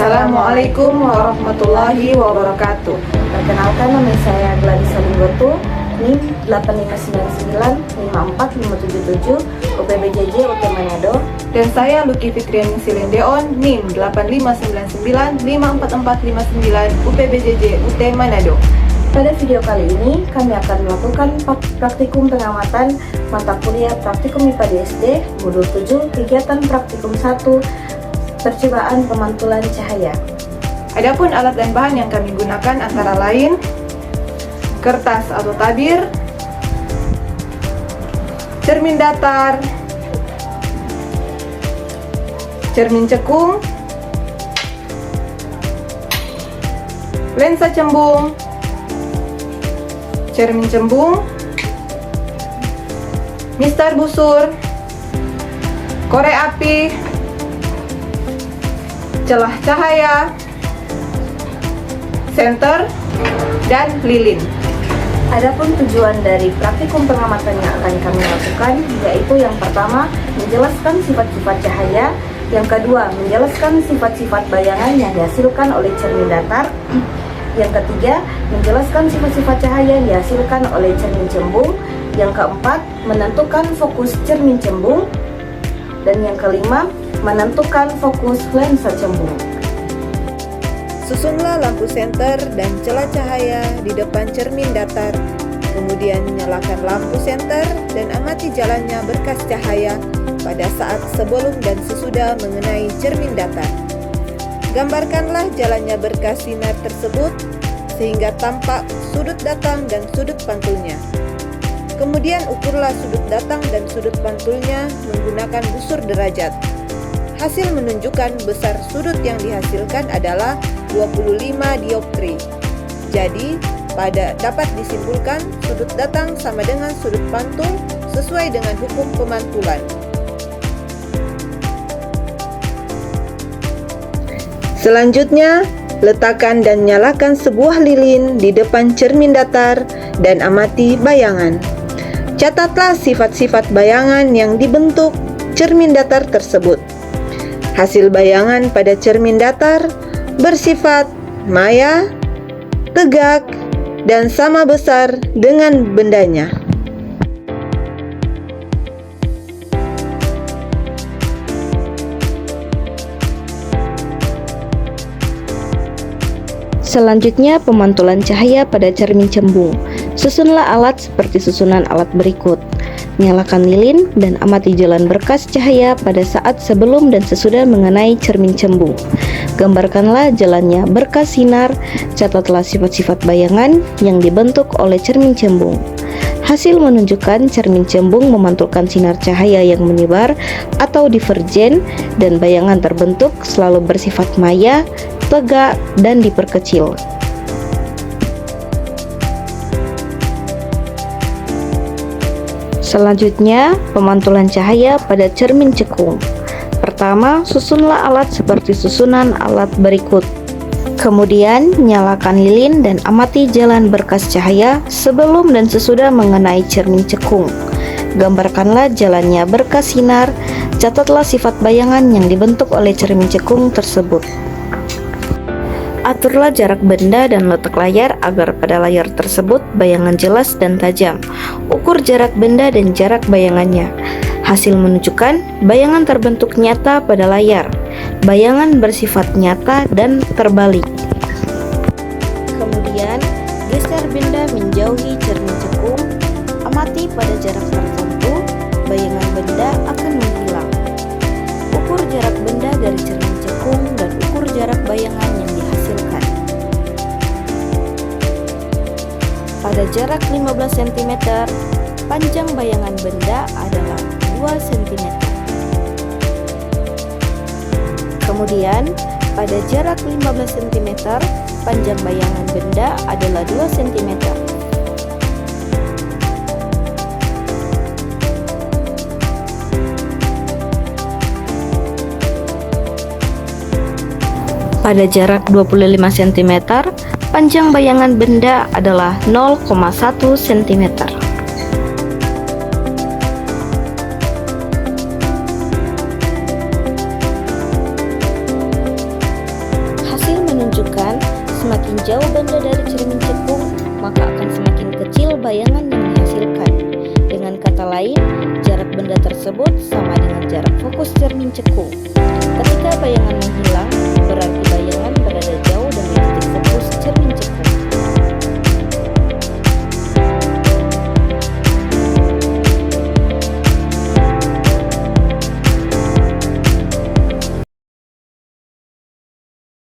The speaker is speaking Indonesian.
Assalamualaikum warahmatullahi wabarakatuh. Perkenalkan, nama saya Gladys Salinggotu, NIM 85995457 UPBJJ UT Manado. Dan saya Lucky Fitriani Silendeon, NIM 8599544459 UPBJJ UT Manado. Pada video kali ini, kami akan melakukan praktikum pengamatan mata kuliah Praktikum IPA di SD, Modul 7, Kegiatan Praktikum 1, Percobaan Pemantulan Cahaya. Adapun alat dan bahan yang kami gunakan antara lain kertas atau tabir, cermin datar, cermin cekung, lensa cembung, cermin cembung, mistar busur, korek api, celah cahaya, senter, dan lilin. Adapun tujuan dari praktikum pengamatan yang akan kami lakukan yaitu yang pertama, menjelaskan sifat-sifat cahaya, yang kedua, menjelaskan sifat-sifat bayangan yang dihasilkan oleh cermin datar, yang ketiga, menjelaskan sifat-sifat cahaya yang dihasilkan oleh cermin cembung, yang keempat, menentukan fokus cermin cembung, dan yang kelima, menentukan fokus lensa cembung. Susunlah lampu senter dan celah cahaya di depan cermin datar. Kemudian nyalakan lampu senter dan amati jalannya berkas cahaya pada saat sebelum dan sesudah mengenai cermin datar. Gambarkanlah jalannya berkas sinar tersebut sehingga tampak sudut datang dan sudut pantulnya. Kemudian ukurlah sudut datang dan sudut pantulnya menggunakan busur derajat. Hasil menunjukkan besar sudut yang dihasilkan adalah 25 dioptri. Jadi, dapat disimpulkan sudut datang sama dengan sudut pantul sesuai dengan hukum pemantulan. Selanjutnya, letakkan dan nyalakan sebuah lilin di depan cermin datar dan amati bayangan. Catatlah sifat-sifat bayangan yang dibentuk cermin datar tersebut. Hasil bayangan pada cermin datar bersifat maya, tegak, dan sama besar dengan bendanya. Selanjutnya, pemantulan cahaya pada cermin cembung. Susunlah alat seperti susunan alat berikut. Nyalakan lilin dan amati jalan berkas cahaya pada saat sebelum dan sesudah mengenai cermin cembung. Gambarkanlah jalannya berkas sinar, catatlah sifat-sifat bayangan yang dibentuk oleh cermin cembung. Hasil menunjukkan cermin cembung memantulkan sinar cahaya yang menyebar atau divergen dan bayangan terbentuk selalu bersifat maya, tegak, dan diperkecil. Selanjutnya, pemantulan cahaya pada cermin cekung. Pertama, susunlah alat seperti susunan alat berikut. Kemudian, nyalakan lilin dan amati jalan berkas cahaya sebelum dan sesudah mengenai cermin cekung. Gambarkanlah jalannya berkas sinar, catatlah sifat bayangan yang dibentuk oleh cermin cekung tersebut. Aturlah jarak benda dan letak layar agar pada layar tersebut bayangan jelas dan tajam. Ukur jarak benda dan jarak bayangannya. Hasil menunjukkan bayangan terbentuk nyata pada layar. Bayangan bersifat nyata dan terbalik. Kemudian, geser benda menjauhi cermin cekung. Amati pada jarak tertentu, bayangan benda akan menghilang. Ukur jarak benda dari cermin cekung dan ukur jarak bayangan yang dihasilkan. Pada jarak 15 cm, panjang bayangan benda adalah 2 cm. Kemudian, pada jarak 15 cm, panjang bayangan benda adalah 2 cm. Pada jarak 25 cm, panjang bayangan benda adalah 0,1 cm. jauh benda dari cermin cekung, maka akan semakin kecil bayangan yang dihasilkan. Dengan kata lain, jarak benda tersebut sama dengan jarak fokus cermin cekung. Ketika bayangan menghilang,